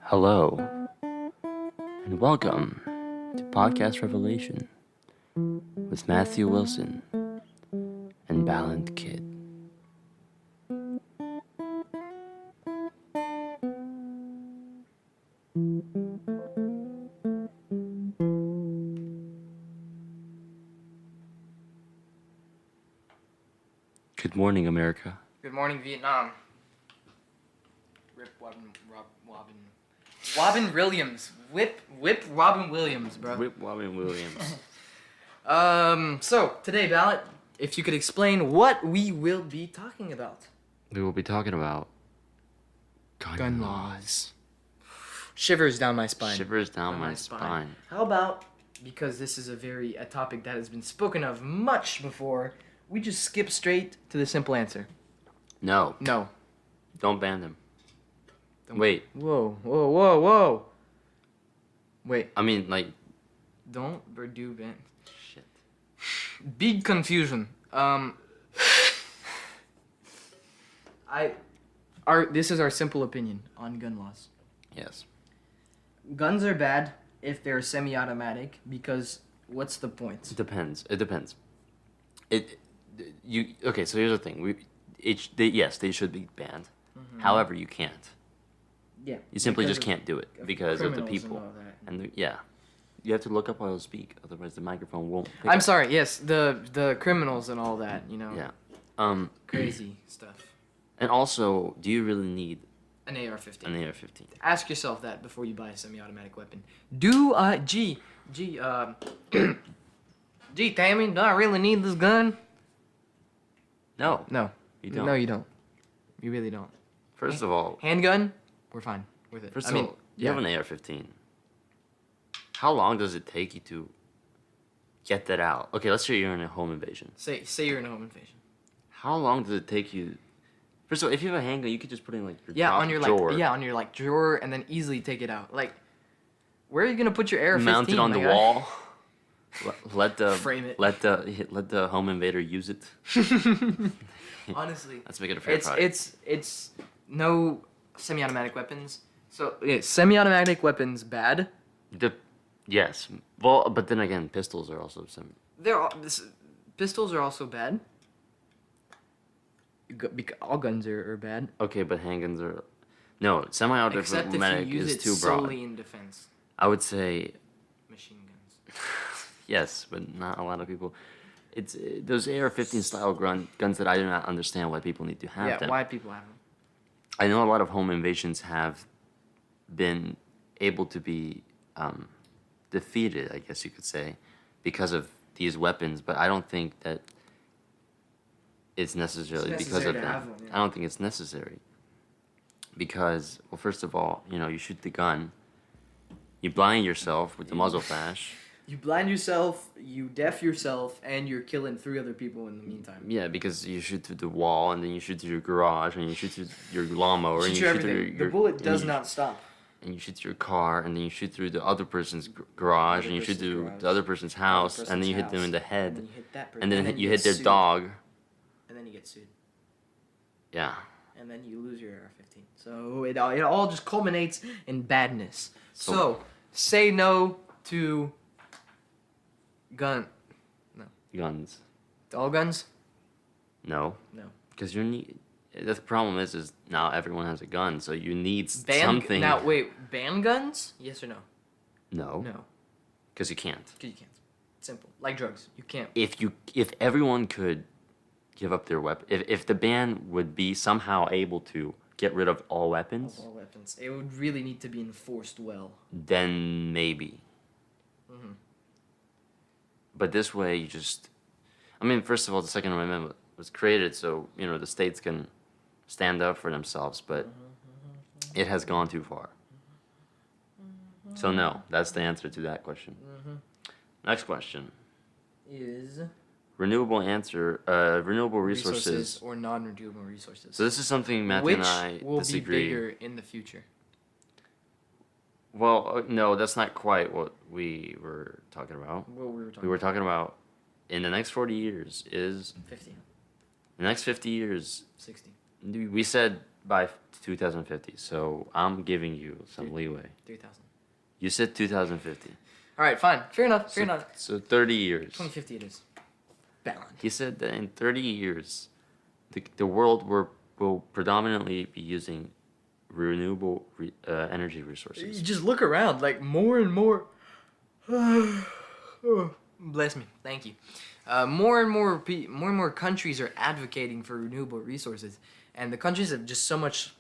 Hello, and welcome to Podcast Revelation with Matthew Wilson and Balint Kid. Good morning, America. Good morning, Vietnam. Rip Robin Williams. Whip Robin Williams, bro. Whip Robin Williams. So today, Balint, if you could explain what we will be talking about. We will be talking about Gun laws. Shivers down my spine. Shivers down my spine. How about, because this is a topic that has been spoken of much before, we just skip straight to the simple answer. No. No. Don't ban them. Wait. Whoa. Wait. I mean, like... Don't or do ban. Shit. Big confusion. This is our simple opinion on gun laws. Yes. Guns are bad if they're semi-automatic because what's the point? It depends. Okay, so here's the thing. Yes, they should be banned. Mm-hmm. However, you can't. Yeah. You simply just can't do it because of the people. And you have to look up while you speak, otherwise the microphone won't pick I'm up. sorry, yes, the criminals and all that, you know. Yeah. Crazy stuff. And also, do you really need An AR-15. an AR-15? Ask yourself that before you buy a semi-automatic weapon. Gee, Tammy, do I really need this gun? No. No. You don't. No, you don't. You really don't. First of all, Handgun? We're fine with it. you have an AR-15. How long does it take you to get that out? Okay, let's say you're in a home invasion. Say you're in a home invasion. How long does it take you? First of all, if you have a handgun, you could just put it in like your on your drawer. on your drawer and then easily take it out. Like, where are you gonna put your AR-15? Mount it on the wall. Let the Frame it. Let the home invader use it. Honestly, let's make it a fair fight. It's no semi-automatic weapons. So semi-automatic weapons bad. Yes. Well, but then again, pistols are also some. Pistols are also bad. All guns are bad. Okay, but handguns are semi-automatic Except if you use is it too broad. solely in defense. I would say Machine guns. yes, but not a lot of people. It's those AR-15 style guns that I do not understand why people need to have them. Yeah, why people have them. I know a lot of home invasions have been able to be defeated, I guess you could say, because of these weapons, but I don't think that it's necessarily because of them. One, yeah. I don't think it's necessary. Because, well, first of all, you shoot the gun, you blind yourself with the muzzle flash. You blind yourself, you deaf yourself, and you're killing 3 other people in the meantime. Yeah, because you shoot through the wall, and then you shoot through your garage, and you shoot through your lawnmower, and you shoot through the bullet does not stop. And you shoot through your car, and then you shoot through the other person's garage, and you shoot through the other person's house, and then you hit them in the head, and you hit that person, and then you hit their dog. And then you get sued. Yeah. And then you lose your AR-15. So it all just culminates in badness. So say no to guns. To all guns? No. No. Because the problem is now everyone has a gun, so you need something. Now wait, ban guns? Yes or no? No. No. Because you can't. Because you can't. Simple. Like drugs, you can't. If everyone could give up their weapon, if the ban would be somehow able to get rid of all weapons, it would really need to be enforced well. Then maybe. Mm-hmm. But this way, first of all, the Second Amendment was created so the states can stand up for themselves, but it has gone too far. So no, that's the answer to that question. Mm-hmm. Next question is renewable resources or non-renewable resources. So this is something Matthew and I Which will disagree. be bigger in the future? Well, no, that's not quite what we were talking about. What we were talking about in the next 40 years is 50. The next 50 years. 60. We said by 2050. So I'm giving you some leeway. 3,000. You said 2050. All right, fine. Fair enough. Fair enough. So 30 years. 2050 it is. Balint. He said that in 30 years, the world will predominantly be using renewable energy resources. You just look around, like more and more. Bless me. Thank you. More and more countries are advocating for renewable resources, and the countries have just so much.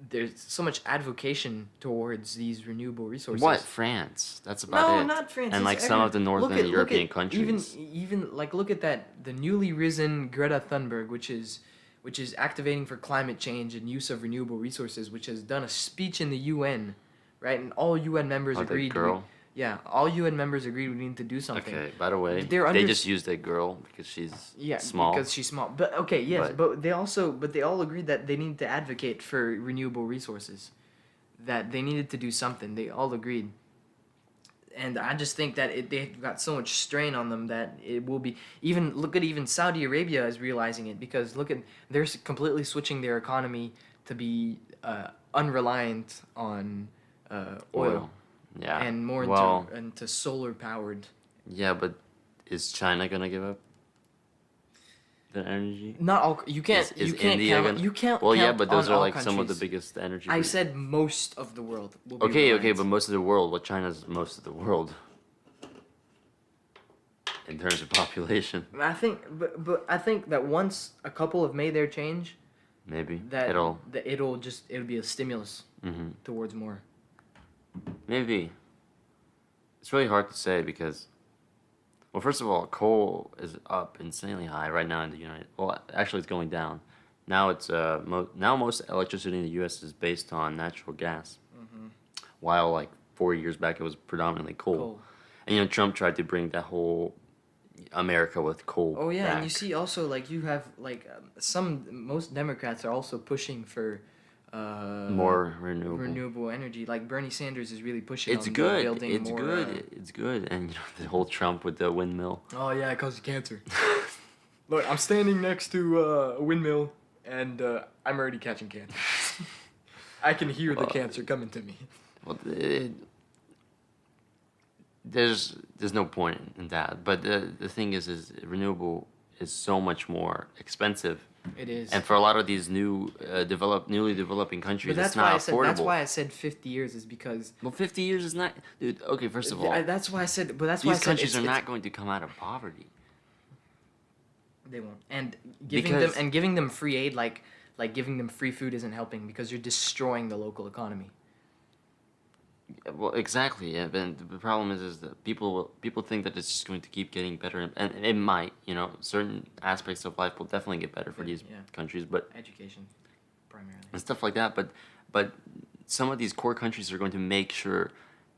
There's so much advocation towards these renewable resources. What? France? That's about it. No, not France. And it's like some of the northern European countries. Even like look at that, the newly risen Greta Thunberg, which is activating for climate change and use of renewable resources, which has done a speech in the UN, right? And all UN members agreed. All UN members agreed we need to do something. Okay, by the way, they just used that girl because she's small. Because she's small. But okay, yes, but they all agreed that they need to advocate for renewable resources, that they needed to do something. They all agreed. And I just think that they've got so much strain on them that it will be even Saudi Arabia is realizing it, because they're completely switching their economy to be unreliant on oil. Yeah. And more into solar powered. Yeah, but is China gonna give up the energy? Not all. You can't. Is you can't India count. gonna... You can't. Well, count yeah, but those on are all like some of the countries. biggest energy. I said most of the world. Will be okay, reliant. but most of the world. Well, China's most of the world in terms of population. I think, but I think that once a couple have made their change, maybe it'll be a stimulus towards more. Maybe. It's really hard to say because, well, first of all, coal is up insanely high right now in the United. Well, actually, it's going down. Now it's now most electricity in the U.S. is based on natural gas, while like 4 years back it was predominantly coal. And Trump tried to bring that whole America with coal. Oh yeah, back. and you see also like you have like most Democrats are also pushing for. More renewable energy. Like Bernie Sanders is really pushing. It's on good. Building It's more, good. It's good. And the whole Trump with the windmill. Oh yeah, it causes cancer. Look, I'm standing next to a windmill, and I'm already catching cancer. I can hear the cancer coming to me. Well, there's no point in that. But the thing is renewable is so much more expensive. It is. And for a lot of these newly developing countries, it's not affordable. That's why I said 50 years is because. Well, 50 years is not, dude. Okay, first of all, that's why I said. But that's these why I said countries are not going to come out of poverty. They won't. And giving them free aid, like giving them free food, isn't helping because you're destroying the local economy. Well, exactly. Yeah, but the problem is that people think that it's just going to keep getting better, and it might. Certain aspects of life will definitely get better for these countries, but education, primarily, and stuff like that. But some of these core countries are going to make sure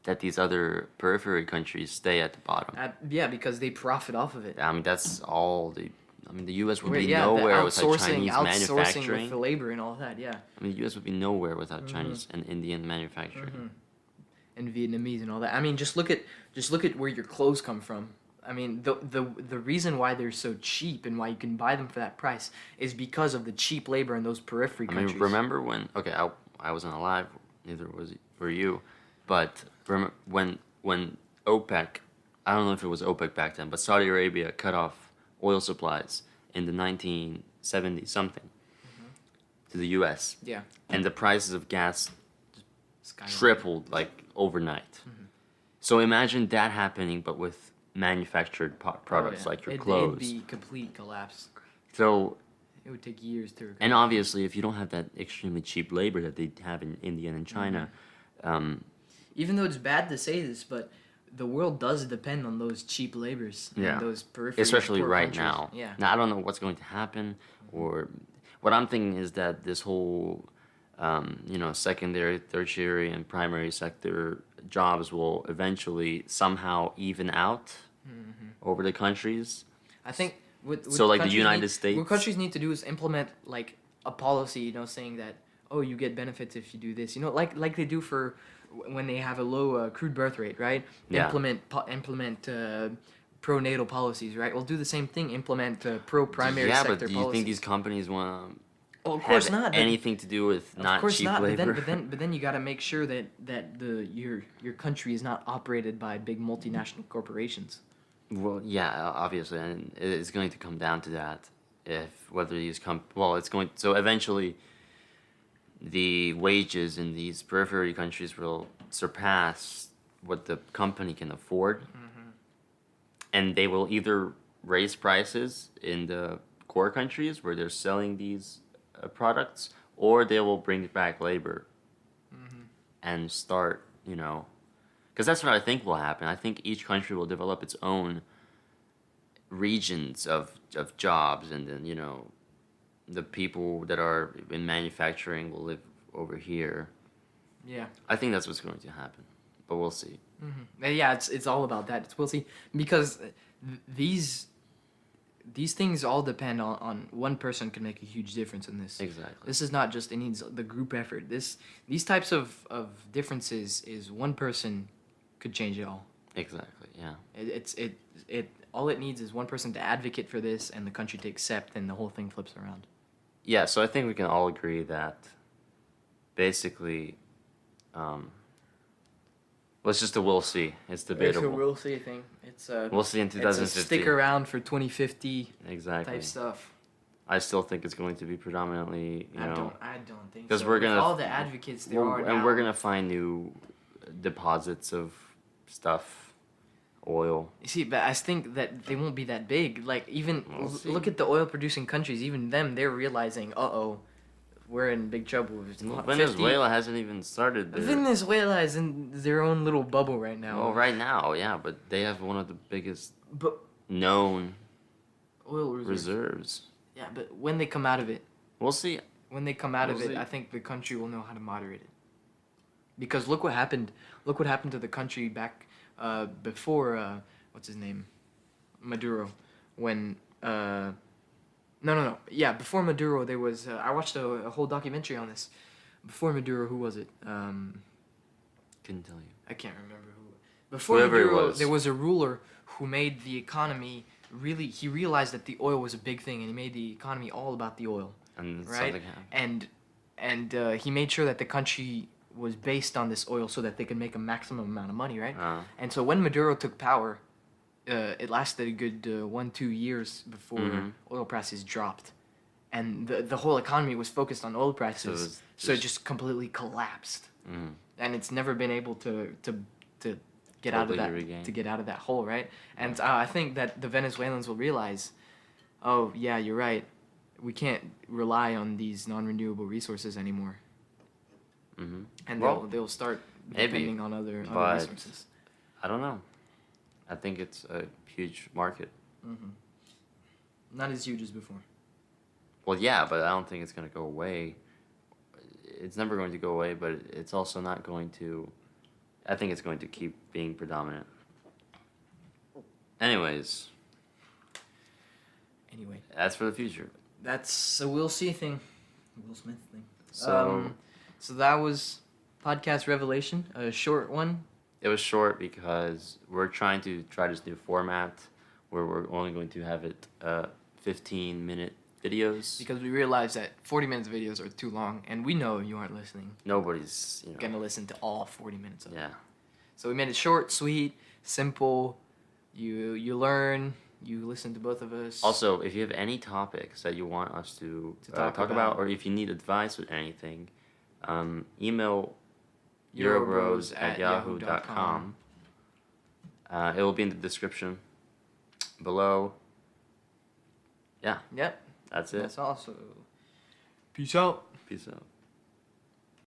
that these other periphery countries stay at the bottom. Because they profit off of it. I mean, that's all the. I mean, the U.S. would be nowhere without Chinese manufacturing. With the labor and all that. Yeah. I mean, the U.S. would be nowhere without Chinese and Indian manufacturing. And Vietnamese and all that. I mean, just look at where your clothes come from. I mean, the reason why they're so cheap and why you can buy them for that price is because of the cheap labor in those periphery countries. I mean, remember when? Okay, I wasn't alive. Neither were you. But when OPEC, I don't know if it was OPEC back then, but Saudi Arabia cut off oil supplies in the 1970s something to the U.S. Yeah. And the prices of gas tripled like overnight. So imagine that happening, but with manufactured products like your clothes. It'd be complete collapse. So it would take years to recover. And obviously, if you don't have that extremely cheap labor that they have in India and China, even though it's bad to say this, but the world does depend on those cheap labors. Yeah. And those periphery, especially right countries. now. Yeah. Now I don't know what's going to happen, or what I'm thinking is that this whole secondary, tertiary, and primary sector jobs will eventually somehow even out over the countries. I think so like the United States, what countries need to do is implement like a policy, saying that you get benefits if you do this, like they do for when they have a low crude birth rate, right? Yeah. Implement pro-natal policies, right? We'll do the same thing. Implement pro-primary sector policies. Yeah, but do you think these companies want to Well, of course have not. anything to do with not of course cheap not. labor. But then you got to make sure that your country is not operated by big multinational corporations. Well, yeah, obviously, and it's going to come down to that. If whether these it's going so eventually. The wages in these periphery countries will surpass what the company can afford, and they will either raise prices in the core countries where they're selling these products, or they will bring back labor and start, because that's what I think will happen. I think each country will develop its own regions of jobs, and then the people that are in manufacturing will live over here. Yeah. I think that's what's going to happen, but we'll see. Yeah, it's all about that. We'll see, because these things all depend on one person can make a huge difference in this. Exactly. This is not just, it needs the group effort. These types of differences is one person could change it all. Exactly. Yeah. It all it needs is one person to advocate for this and the country to accept, and the whole thing flips around. Yeah, so I think we can all agree that basically, it's just a we'll see. It's debatable. It's a we'll see thing. It's We'll see in 2050. It's a stick around for 2050 exactly type stuff. I still think it's going to be predominantly, I don't think 'cause so. we're With gonna all the advocates there are now. and we're gonna find new deposits of stuff, oil. You see, but I think that they won't be that big. Like, even We'll see. look at the oil producing countries. Even them, they're realizing, we're in big trouble. It's Well, not Venezuela hasn't even started. 50. Venezuela is in their own little bubble right now. Well, right now, yeah, but they have one of the biggest But known oil reserves. Yeah, but when they come out of it, We'll see. I think the country will know how to moderate it. Because look what happened. Look what happened to the country back before what's his name, Maduro, when yeah, before Maduro there was I watched a whole documentary on this. Before Maduro, who was it? Couldn't tell you. I can't remember who. Before Whoever it Maduro, was. there was a ruler who made the economy he realized that the oil was a big thing, and he made the economy all about the oil. And Right? something happened. And he made sure that the country was based on this oil so that they could make a maximum amount of money, right? And so when Maduro took power, it lasted a good 1-2 years before oil prices dropped, and the whole economy was focused on oil prices, so it just completely collapsed, and it's never been able to get out of that regain. to get out of that hole, right? And I think that the Venezuelans will realize, oh yeah, you're right, we can't rely on these non-renewable resources anymore. And they'll start depending on other resources. I don't know. I think it's a huge market. Not as huge as before. Well, yeah, but I don't think it's going to go away. It's never going to go away, but it's also not going to... I think it's going to keep being predominant. Anyways. Anyway. That's for the future. That's a Will C thing. Will Smith thing. So that was Podcast Revelation, a short one. It was short because we're trying to try this new format where we're only going to have it 15-minute videos. Because we realized that 40 minutes of videos are too long, and we know you aren't listening. Nobody's, gonna listen to all 40 minutes of it. Yeah. So we made it short, sweet, simple. You learn. You listen to both of us. Also, if you have any topics that you want us to talk about, or if you need advice with anything, email EuroBros@yahoo.com. It will be in the description below. Yeah. Yep. That's it. That's also. Peace out. Peace out.